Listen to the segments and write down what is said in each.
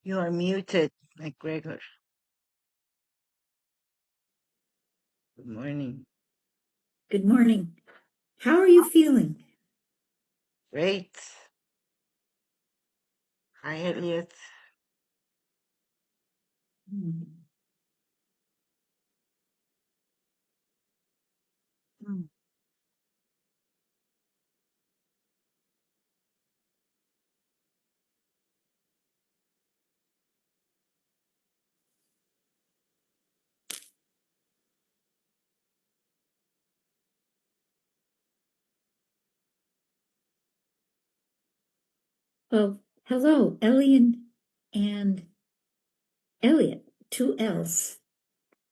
You are muted, McGregor. Good morning. Good morning. How are you feeling? Great. Hi, Elliot. Oh, hello, Elian and Elliot, two L's.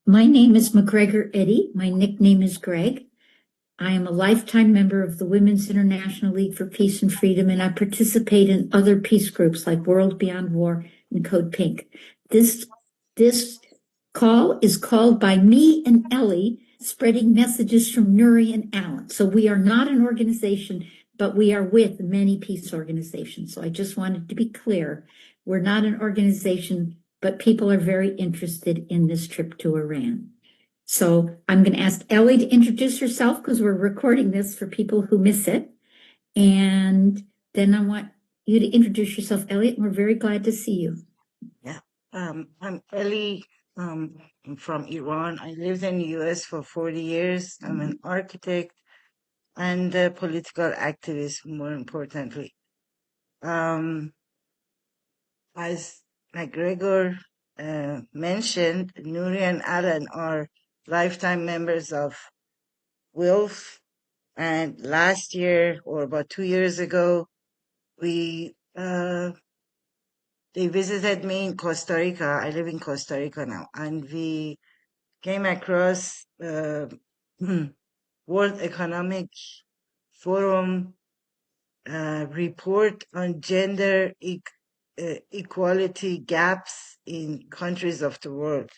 My name is McGregor Eddy. My nickname is Greg. I am a lifetime member of the Women's International League for Peace and Freedom, and I participate in other peace groups like World Beyond War and Code Pink. This call is called by me and Ellie, spreading messages from Nuri and Alan. So we are not an organization, but we are with many peace organizations. So I just wanted to be clear. We're not an organization, but people are very interested in this trip to Iran. So I'm going to ask Ellie to introduce herself because we're recording this for people who miss it. And then I want you to introduce yourself, Elliot, and we're very glad to see you. Yeah. I'm Ellie. I'm from Iran. I lived in the US for 40 years. I'm an architect and a political activist, more importantly. As McGregor mentioned, Nuri and Alan are lifetime members of WILF. And last year, or about 2 years ago, we they visited me in Costa Rica. I live in Costa Rica now, and we came across World Economic Forum report on gender equality gaps in countries of the world.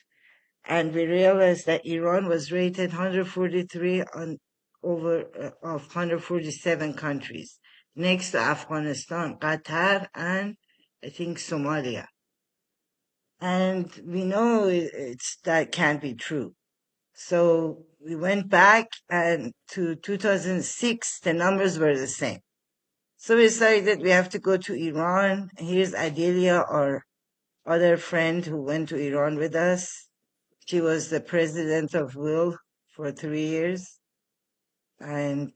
And we realized that Iran was rated 143 on over of 147 countries, next to Afghanistan, Qatar, and I think Somalia. And we know that can't be true. So we went back and to 2006, the numbers were the same. So we decided we have to go to Iran. Here's Adelia, our other friend who went to Iran with us. She was the president of WIL for 3 years. And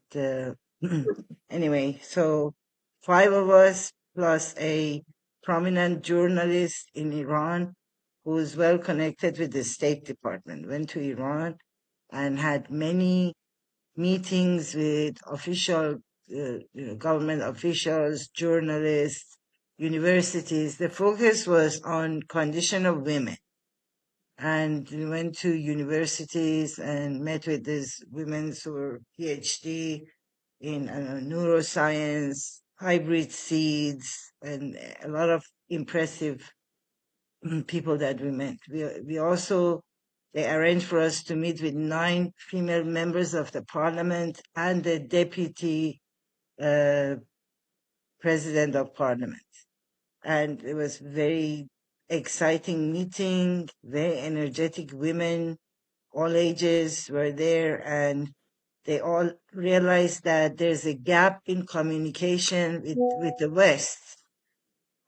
anyway, so 5 of us plus a prominent journalist in Iran who is well connected with the State Department went to Iran and had many meetings with government officials, journalists, universities. The focus was on condition of women. And we went to universities and met with these women who were PhD in neuroscience, hybrid seeds, and a lot of impressive people that we met. We also, they arranged for us to meet with 9 female members of the parliament and the deputy president of parliament. And it was very exciting meeting, very energetic women, all ages were there, and they all realized that there's a gap in communication with the West,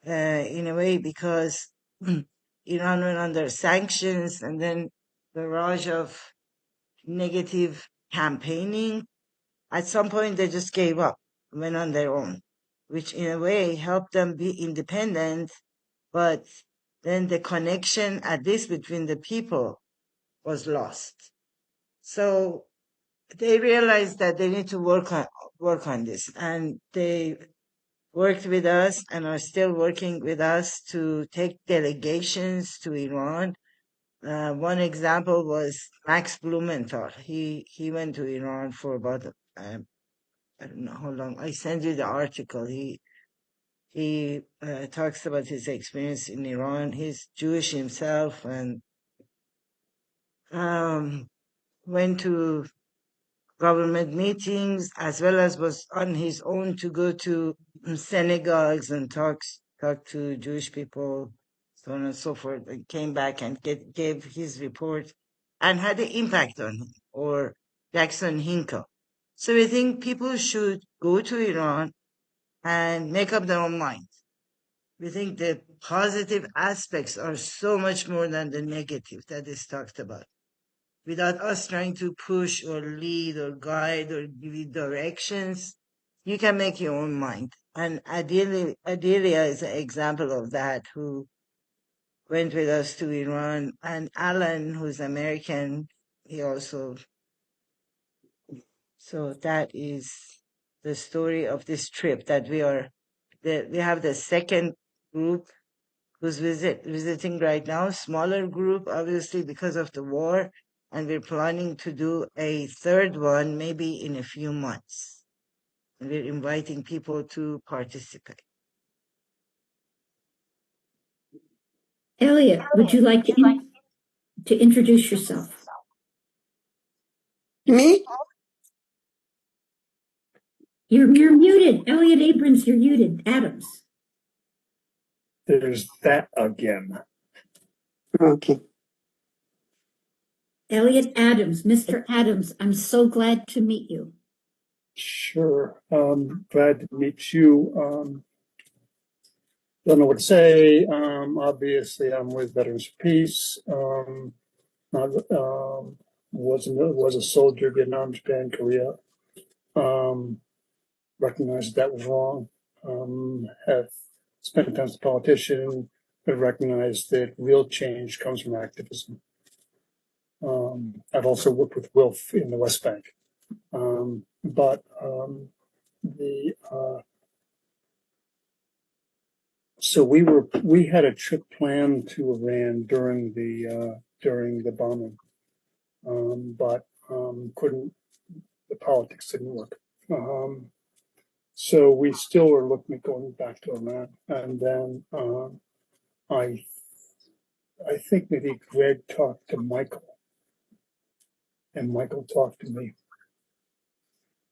in a way, because Iran went under sanctions and then barrage of negative campaigning. At some point, they just gave up, went on their own, which in a way helped them be independent, but then the connection, at least between the people, was lost. So they realized that they need to work on this, and they worked with us and are still working with us to take delegations to Iran. One example was Max Blumenthal. He went to Iran for about I don't know how long. I sent you the article. He talks about his experience in Iran. He's Jewish himself and went to government meetings as well as was on his own to go to synagogues and talk to Jewish people, so on and so forth, and came back and gave his report and had an impact on him, or Jackson Hinkle. So we think people should go to Iran and make up their own mind. We think the positive aspects are so much more than the negative that is talked about. Without us trying to push or lead or guide or give you directions, you can make your own mind. And Adelia is an example of that, who went with us to Iran. And Alan, who's American, he also. So that is the story of this trip, that we have the second group who's visiting right now, smaller group, obviously, because of the war. And we're planning to do a third one maybe in a few months. And we're inviting people to participate. Elliot, would you like to introduce yourself? Me? You're muted. Elliot Abrams, you're muted. Adams. There's that again. Okay. Elliot Adams, Mr. Adams, I'm so glad to meet you. Sure. Glad to meet you. Don't know what to say. Obviously, I'm with Veterans for Peace. Not, was a soldier, Vietnam, Japan, Korea. Recognized that was wrong. Have spent time as a politician, but recognized that real change comes from activism. I've also worked with Wilf in the West Bank. So we had a trip planned to Iran during the bombing, but couldn't. The politics didn't work. So we still are looking at going back to Iran, and then I think maybe Greg talked to Michael, and Michael talked to me.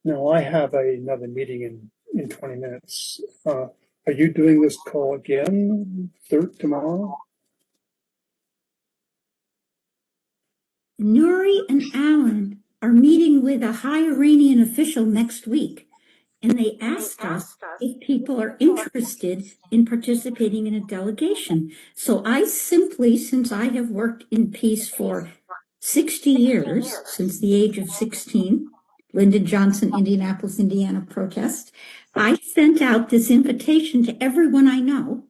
Now I have another meeting in 20 minutes. Are you doing this call again tomorrow? Nuri and Alan are meeting with a high Iranian official next week, and they asked us if people are interested in participating in a delegation. So I simply, since I have worked in peace for 60 years, since the age of 16, Lyndon Johnson, Indianapolis, Indiana protest, I sent out this invitation to everyone I know.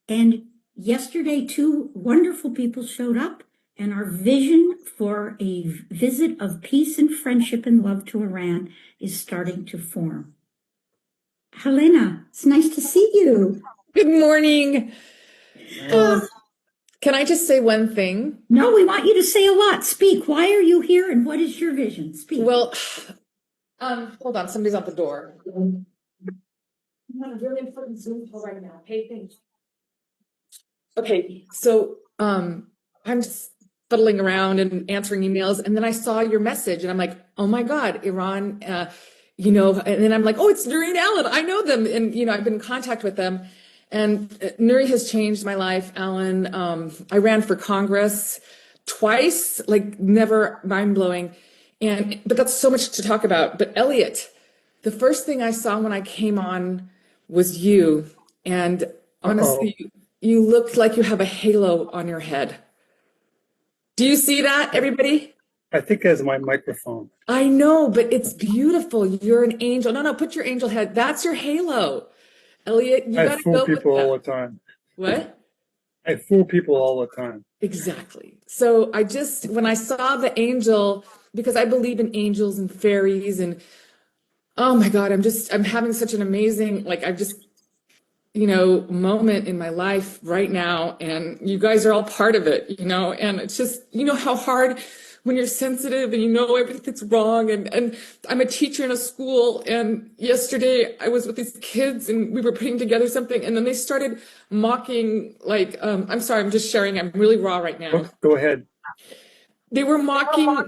And yesterday, 2 wonderful people showed up, and our vision for a visit of peace and friendship and love to Iran is starting to form. Helena, it's nice to see you. Good morning. Can I just say one thing? No, we want you to say a lot. Speak. Why are you here, and what is your vision? Speak. Well, hold on. Somebody's at the door. I'm on a really important Zoom call right now. Hey, thanks. Okay, so I'm just fiddling around and answering emails, and then I saw your message, and I'm like, oh my God, Iran, and then I'm like, oh, it's Nuri and Alan. I know them, and I've been in contact with them. And Nuri has changed my life, Alan. I ran for Congress twice, like never mind-blowing. But that's so much to talk about. But Elliot, the first thing I saw when I came on was you. And honestly, you looked like you have a halo on your head. Do you see that, everybody? I think that's my microphone. I know, but it's beautiful. You're an angel. No, put your angel head. That's your halo. Elliot, you got to go with that. I fool people all the time. What? I fool people all the time. Exactly. So when I saw the angel, because I believe in angels and fairies, and oh my God, I'm having such an amazing, moment in my life right now. And you guys are all part of it, and it's just, how hard when you're sensitive and everything's wrong. And I'm a teacher in a school. And yesterday I was with these kids and we were putting together something. And then they started mocking, I'm sorry, I'm just sharing. I'm really raw right now. Go ahead. They were mocking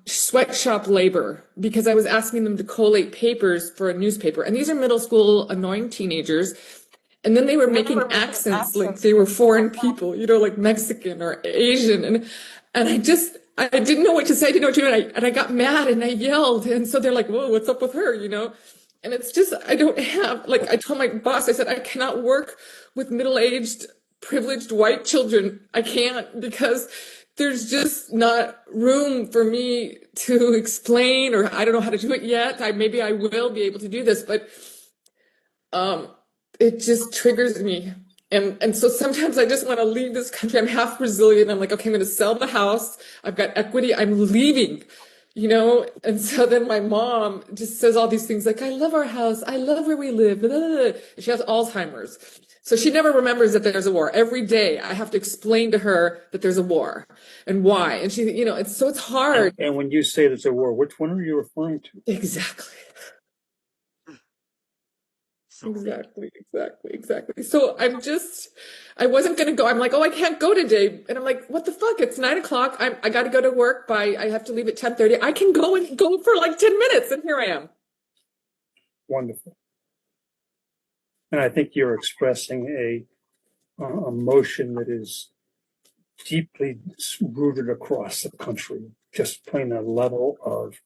sweatshop labor because I was asking them to collate papers for a newspaper. And these are middle school annoying teenagers. And then they were making accents like they were foreign people, like Mexican or Asian. And I didn't know what to say. I didn't know what to do. And I got mad and I yelled. And so they're like, whoa, what's up with her? And it's just, I don't have, like, I told my boss, I said, I cannot work with middle-aged, privileged white children. I can't, because there's just not room for me to explain, or I don't know how to do it yet. Maybe I will be able to do this, but it just triggers me. And so sometimes I just want to leave this country. I'm half Brazilian. I'm like, okay, I'm going to sell the house. I've got equity. I'm leaving, And so then my mom just says all these things like, I love our house. I love where we live. Blah, blah, blah. She has Alzheimer's. So she never remembers that there's a war. Every day I have to explain to her that there's a war and why. And she, it's hard. And when you say there's a war, which one are you referring to? Exactly. Exactly. So I wasn't going to go. I'm like, oh, I can't go today. And I'm like, what the fuck? It's 9:00. I got to go to work I have to leave at 10:30. I can go for like 10 minutes. And here I am. Wonderful. And I think you're expressing a emotion that is deeply rooted across the country, just plain a level of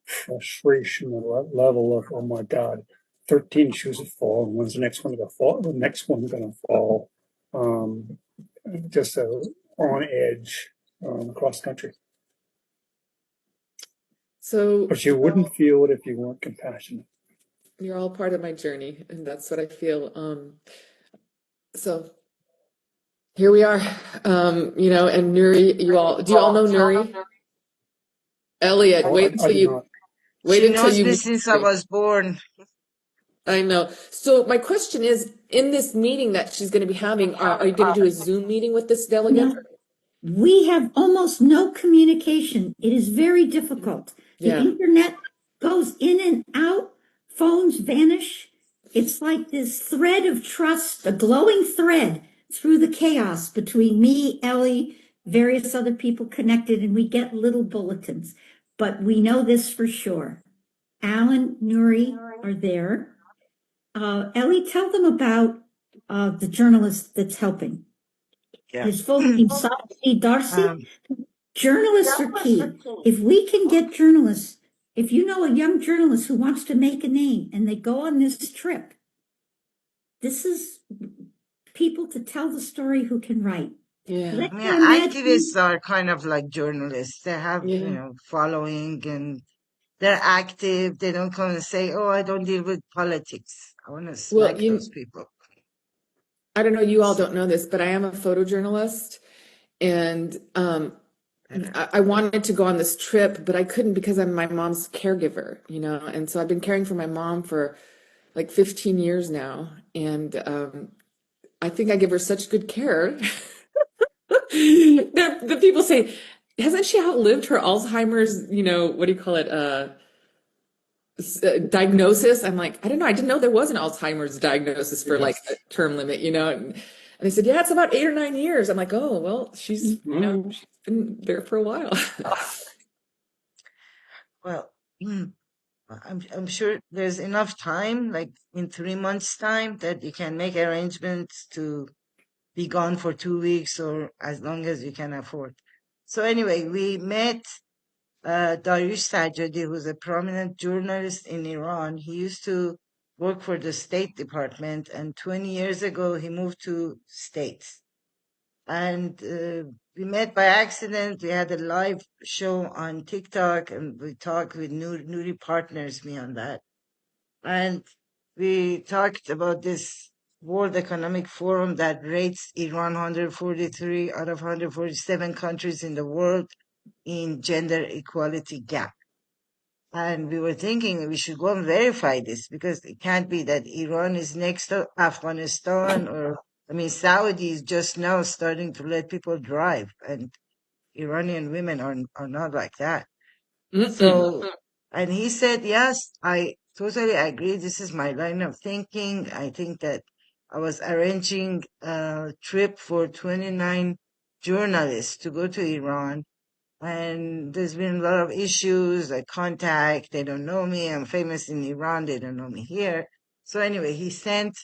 frustration, a level of, oh my God, 13 shoes have fallen. When's the next one going to fall? The next one's going to fall. Just on edge across the country. So, but you wouldn't feel it if you weren't compassionate. You're all part of my journey, and that's what I feel. So here we are, and Nuri, do you all know Nuri? Elliot, wait until you me since I was born. I know. So my question is, in this meeting that she's going to be having, are you going to do a Zoom meeting with this delegate? No. We have almost no communication. It is very difficult. The internet goes in and out. Phones vanish. It's like this thread of trust, a glowing thread through the chaos between me, Ellie, various other people connected, and we get little bulletins. But we know this for sure. Alan, Nuri are there. Ellie, tell them about the journalist that's helping. Yeah. His full name, Darcy. Journalists are key. If we can get journalists, if you know a young journalist who wants to make a name and they go on this trip, this is people to tell the story who can write. Yeah. Activists are kind of like journalists. They have, following, and they're active. They don't come and say, oh, I don't deal with politics. I want to smack those people. I don't know, you all don't know this, but I am a photojournalist, and I wanted to go on this trip, but I couldn't because I'm my mom's caregiver, and so I've been caring for my mom for like 15 years now, and I think I give her such good care. The people say, hasn't she outlived her Alzheimer's, what do you call it, diagnosis? I'm like, I don't know. I didn't know there was an Alzheimer's diagnosis for like a term limit, and they said, yeah, it's about 8 or 9 years. I'm like, oh, well, she's, she's been there for a while. Well, I'm sure there's enough time, like in 3 months' time, that you can make arrangements to be gone for 2 weeks or as long as you can afford. So anyway, we met Dariush Sajjadi, who's a prominent journalist in Iran. He used to work for the State Department, and 20 years ago, he moved to States. And we met by accident. We had a live show on TikTok, and we talked with Nuri partners me on that. And we talked about this World Economic Forum that rates Iran 143 out of 147 countries in the world in gender equality gap. And we were thinking we should go and verify this, because it can't be that Iran is next to Afghanistan, or, Saudi is just now starting to let people drive, and Iranian women are not like that. So, and he said, yes, I totally agree. This is my line of thinking. I think that I was arranging a trip for 29 journalists to go to Iran. And there's been a lot of issues, like contact. They don't know me. I'm famous in Iran. They don't know me here. So anyway, he sent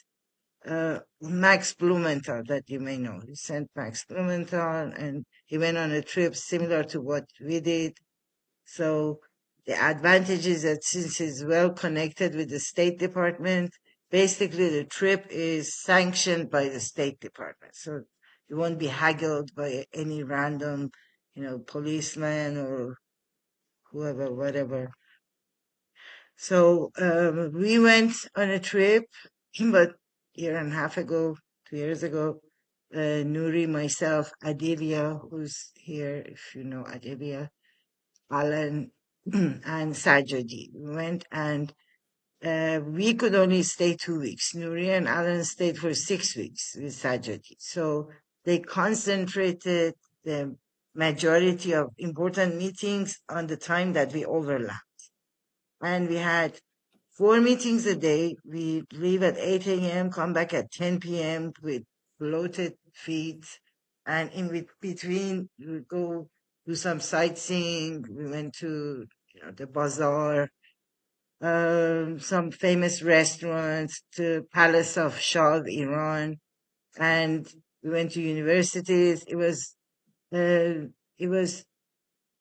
Max Blumenthal, that you may know. He sent Max Blumenthal, and he went on a trip similar to what we did. So the advantage is that since he's well connected with the State Department, basically the trip is sanctioned by the State Department. So you won't be haggled by any random, policeman or whoever, whatever. So we went on a trip about a year and a half ago, 2 years ago. Nuri, myself, Adilia, who's here, if you know Adilia, Alan, and Sajadi. We went and we could only stay 2 weeks. Nuri and Alan stayed for 6 weeks with Sajadi. So they concentrated the majority of important meetings on the time that we overlapped. And we had 4 meetings a day. We leave at 8 a.m., come back at 10 p.m. with bloated feet. And in between, we would go do some sightseeing. We went to the bazaar, some famous restaurants, the Palace of Shah of Iran, and we went to universities. It was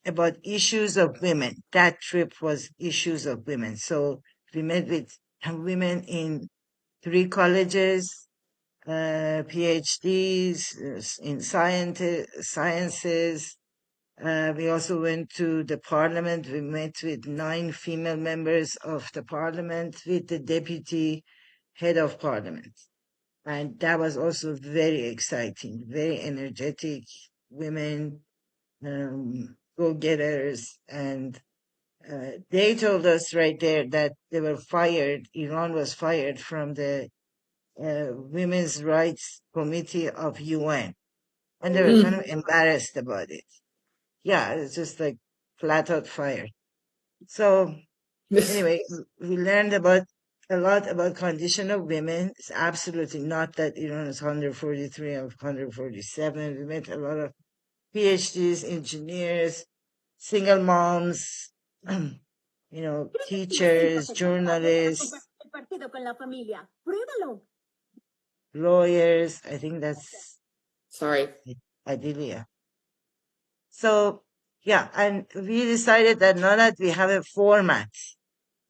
about issues of women. That trip was issues of women. So we met with women in 3 colleges, PhDs in sciences. We also went to the parliament. We met with 9 female members of the parliament, with the deputy head of parliament. And that was also very exciting, very energetic women, go-getters. And they told us right there that they were fired. Iran was fired from the Women's Rights Committee of UN. And they were kind of embarrassed about it. Yeah, it's just like flat out fired. So anyway, we learned a lot about condition of women. It's absolutely not that Iran is 143 or 147. We met a lot of PhDs, engineers, single moms, teachers, journalists, lawyers. I think that's Sorry. Adelia. So, yeah, and we decided that now that we have a format,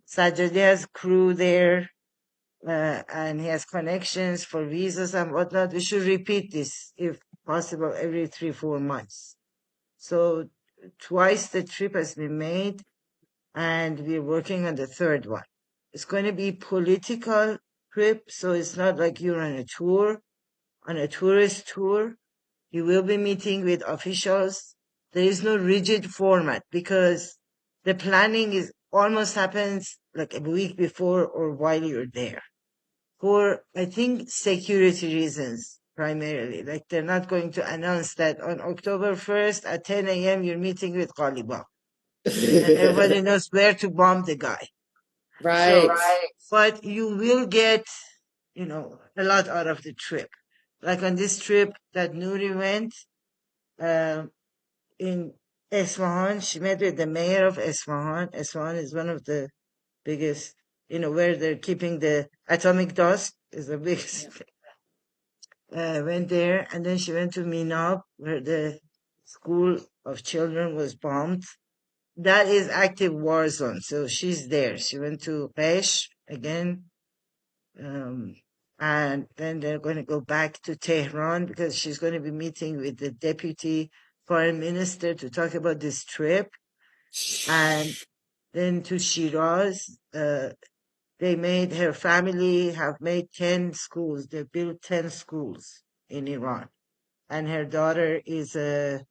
Sajadi has crew there, and he has connections for visas and whatnot, we should repeat this, if possible, every 3-4 months. So twice the trip has been made, and we're working on the third one. It's going to be political trip, so it's not like you're on a tour, on a tourist tour. You will be meeting with officials. There is no rigid format because the planning is almost happens like a week before or while you're there. For, I think, security reasons primarily. Like they're not going to announce that on October 1st at 10 a.m. you're meeting with Ghalibaf. And everybody knows where to bomb the guy. Right. But you will get, a lot out of the trip. Like on this trip that Nuri went, in Isfahan, she met with the mayor of Isfahan. Isfahan is one of the biggest, where they're keeping the atomic dust is the biggest. Went there, and then she went to Minab, where the school of children was bombed. That is active war zone, so she's there. She went to Pesh again, and then they're going to go back to Tehran because she's going to be meeting with the deputy foreign minister to talk about this trip. And then to Shiraz, her family have made 10 schools. They built 10 schools in Iran. And her daughter is a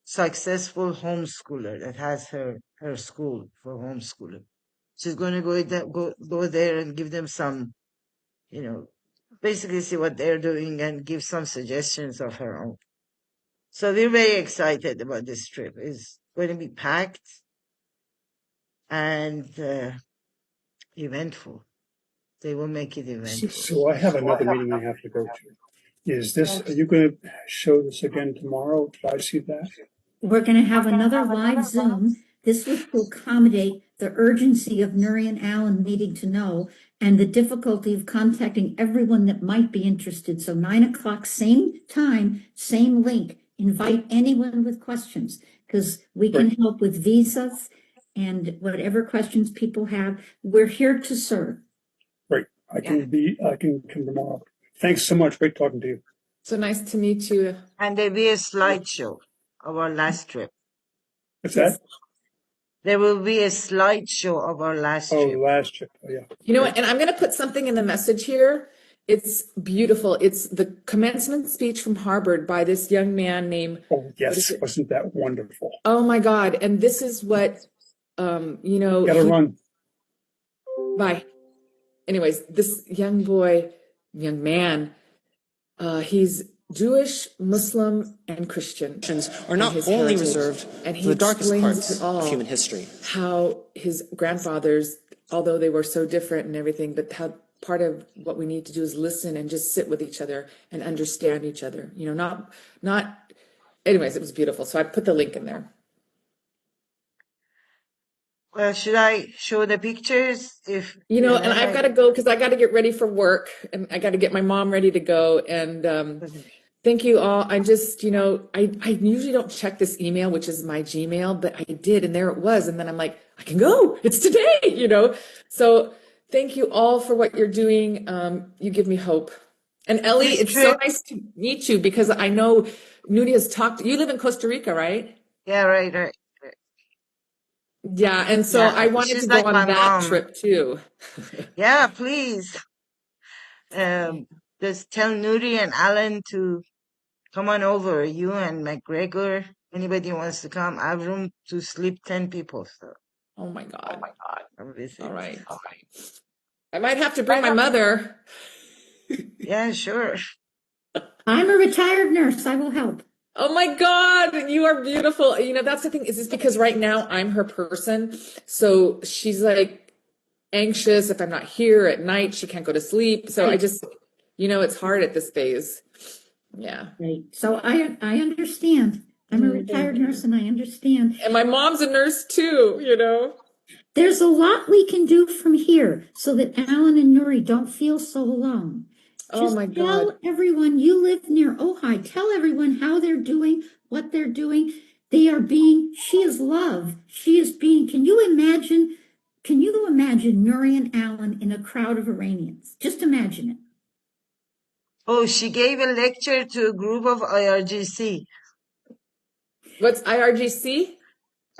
successful homeschooler that has her school for homeschooling. She's going to go there and give them some, basically see what they're doing and give some suggestions of her own. So we're very excited about this trip. It's going to be packed and eventful. They will make it eventful. So I have another meeting I have to go to. Are you going to show this again tomorrow? Did I see that? We're going to have another live Zoom This was to accommodate the urgency of Nuri and Alan needing to know and the difficulty of contacting everyone that might be interested. So 9 o'clock, same time, same link. Invite anyone with questions because we can help with visas and whatever questions people have. We're here to serve. Great. I can come tomorrow. Thanks so much. Great talking to you. So nice to meet you. And there'll be a slideshow of our last trip. What's that? There will be a slideshow of our last trip. Last trip. Oh, yeah. You know what? And I'm going to put something in the message here. It's beautiful. It's the commencement speech from Harvard by this young man named. Oh, yes. Wasn't that wonderful? Oh my God. And this is what, Gotta run. Bye. Anyways, this young man, he's Jewish, Muslim, and Christian. Are not only reserved for the darkest parts of human history. How his grandfathers, although they were so different and everything, but how part of what we need to do is listen and just sit with each other and understand each other. Anyways, it was beautiful. So I put the link in there. Well, should I show the pictures? And I've got to go because I got to get ready for work and I got to get my mom ready to go. And thank you all. I just, I usually don't check this email, which is my Gmail, but I did. And there it was. And then I'm like, I can go. It's today, So thank you all for what you're doing. You give me hope. And Ellie, it's so nice to meet you because I know Nudi has talked. You live in Costa Rica, right? Yeah, right. Yeah, and so I wanted to go on that trip too. Yeah, please. Just tell Nuri and Alan to come on over. You and McGregor, anybody wants to come. I have room to sleep 10 people. So. Oh my God. All right. I might have to bring my mother. Yeah, sure. I'm a retired nurse. I will help. Oh my God, you are beautiful. That's the thing. Is this because right now I'm her person? So she's like anxious if I'm not here at night. She can't go to sleep. So I just, it's hard at this phase. Yeah. Right. So I understand. I'm a retired nurse and I understand. And my mom's a nurse too, There's a lot we can do from here so that Alan and Nuri don't feel so alone. Just tell everyone you live near Ojai. Tell everyone how they're doing, what they're doing. She is love. Can you imagine Nuri and Alan in a crowd of Iranians? Just imagine it. Oh, she gave a lecture to a group of IRGC. What's IRGC?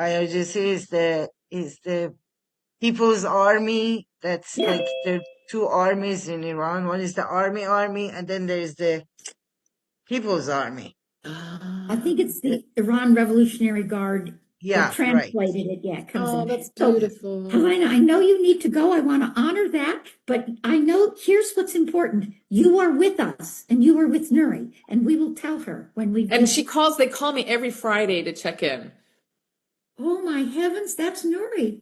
IRGC is the People's Army. That's like the two armies in Iran. One is the army, and then there's the People's Army. I think it's the Iran Revolutionary Guard. Yeah, translated it. Yeah, it comes in. That's beautiful. So, Helena, I know you need to go. I want to honor that, but I know here's what's important. You are with us, and you are with Nuri, and we will tell her when we. And they call me every Friday to check in. Oh my heavens, that's Nuri.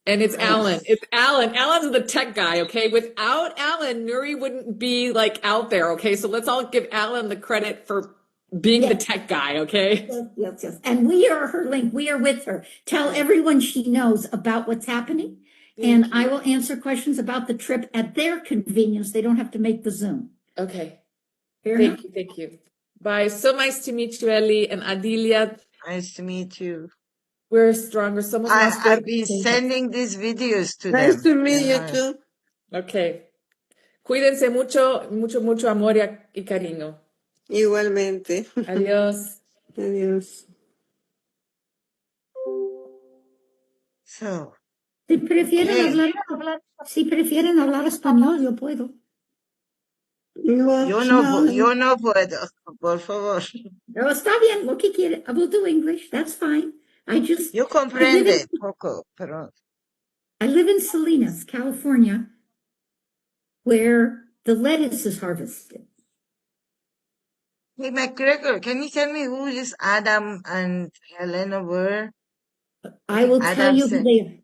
And it's Alan. It's Alan. Alan's the tech guy, okay? Without Alan, Nuri wouldn't be like out there, okay? So let's all give Alan the credit for being the tech guy, okay? Yes. And we are her link. We are with her. Tell everyone she knows about what's happening. And I will answer questions about the trip at their convenience. They don't have to make the Zoom. Okay. Thank you. Bye. So nice to meet you, Ellie and Adilia. Nice to meet you. We're stronger. I've been sending these videos to them. Nice to meet you too. Okay. Cuídense mucho, mucho amor y cariño. Igualmente. Adiós. Adiós. So. Si prefieren hablar español, yo puedo. Yo no puedo, por favor. No, está bien, lo que quiere. I will do English, that's fine. Yo comprende poco, pero. I live in Salinas, California, where the lettuce is harvested. Hey, McGregor, can you tell me who is Adam and Helena were? I will tell you who they are.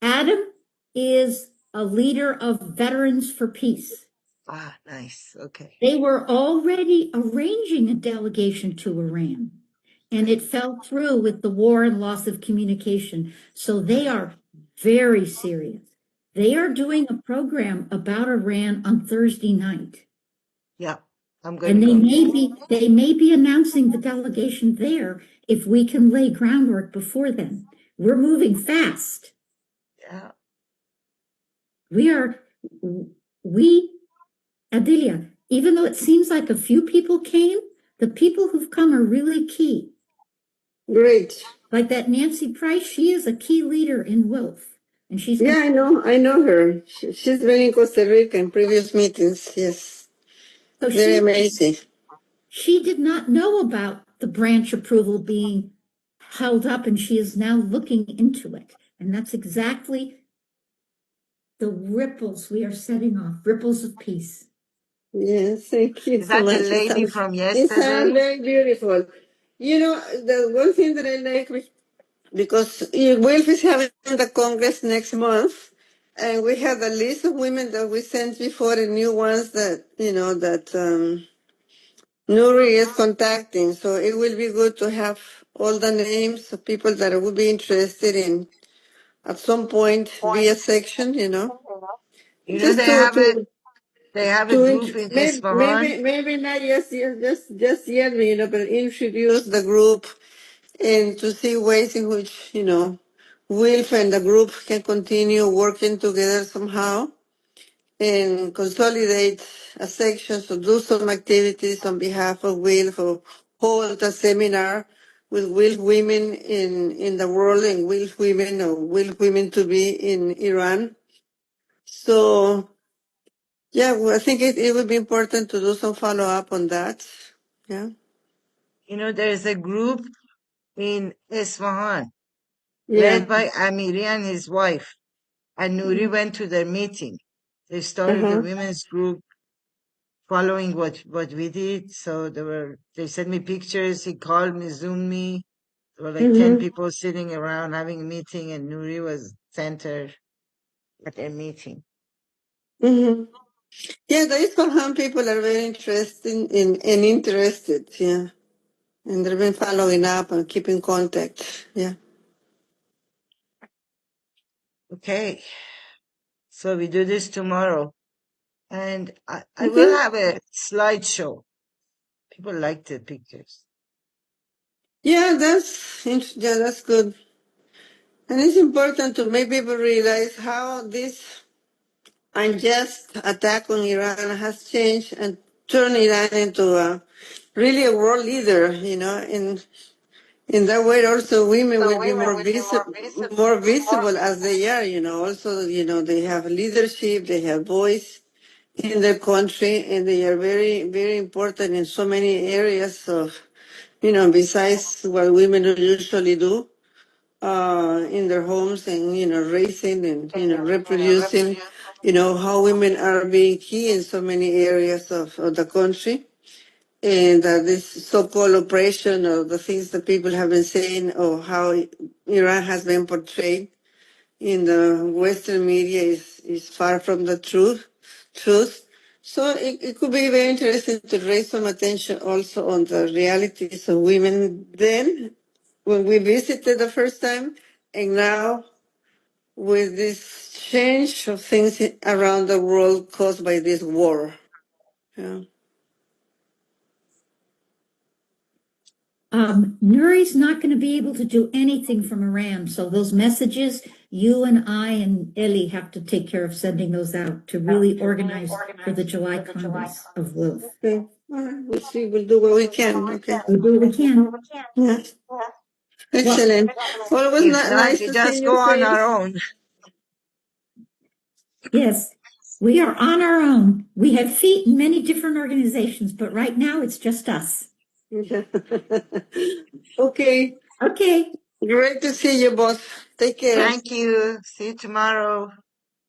Adam is a leader of Veterans for Peace. Ah, nice. Okay. They were already arranging a delegation to Iran. and it fell through with the war and loss of communication. So they are very serious. They are doing a program about Iran on Thursday night. Yeah, I'm going And to they may be announcing the delegation there if we can lay groundwork before then. We're moving fast. Yeah. Adelia, even though it seems like a few people came, the people who've come are really key. Great. Like that Nancy Price, she is a key leader in WILF. And she's Yeah, I know her. She's been in Costa Rica in previous meetings. Yes. so Very amazing. She did not know about the branch approval being held up, and she is now looking into it. And that's exactly the ripples we are setting off, ripples of peace. Yes, thank you Is so that the much. lady from It sounds yesterday? very beautiful. You know, the one thing that I like, because WILF is having the Congress next month, and we have a list of women that we sent before and new ones that, Nuri is contacting. So it will be good to have all the names of people that would be interested in at some point be a section, You know, just to they have a to group in Isfahan. maybe not just yet, but introduce the group and to see ways in which Wilf and the group can continue working together somehow and consolidate a section, so do some activities on behalf of Wilf, or hold a seminar with Wilf women in the world and Wilf women, or Wilf women to be in Iran. So yeah, well, I think it would be important to do some follow up on that. Yeah. You know, there's a group in Isfahan Yeah. led by Amiri and his wife. And Nuri went to their meeting. They started a Uh-huh. women's group following what we did. So they sent me pictures. He called me, Zoomed me. There were like 10 Mm-hmm. people sitting around having a meeting, and Nuri was center at their meeting. Mm-hmm. Yeah, the Isfahan people are very interested and interested. Yeah. And they've been following up and keeping contact. Yeah. Okay. So we do this tomorrow. And I will Okay. have a slideshow. People like the pictures. Yeah, that's good. And it's important to make people realize how this unjust attack on Iran has changed and turned Iran into really a world leader, in that way also women will be more visible as they are, also, they have leadership, they have voice in their country, and they are very, very important in so many areas of, besides what women usually do in their homes, and raising and reproducing, how women are being key in so many areas of the country. And this so-called oppression, or the things that people have been saying, or how Iran has been portrayed in the Western media is far from the truth. So it could be very interesting to raise some attention also on the realities of women then, when we visited the first time, and now with this change of things around the world caused by this war. Yeah. Nuri's not going to be able to do anything from Iran. So those messages, you and I and Eli have to take care of sending those out to really organize for the July Congress of WILF. Okay. All right. We'll see. We'll do what we can. Okay. We'll do what we can. Yeah. Excellent. Well, it was If not, nice we to see just your go on our face. own. Yes, we are on our own. We have feet in many different organizations, but right now it's just us. Okay. Okay. Great to see you both. Take care. Thank you. See you tomorrow.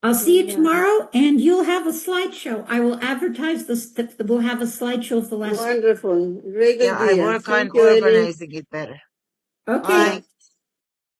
I'll see you tomorrow, and you'll have a slideshow. I will advertise this. We'll have a slideshow of the last. Wonderful. Great Yeah, I idea. work on Thank you, Ellie. organizing it better. Okay. Bye.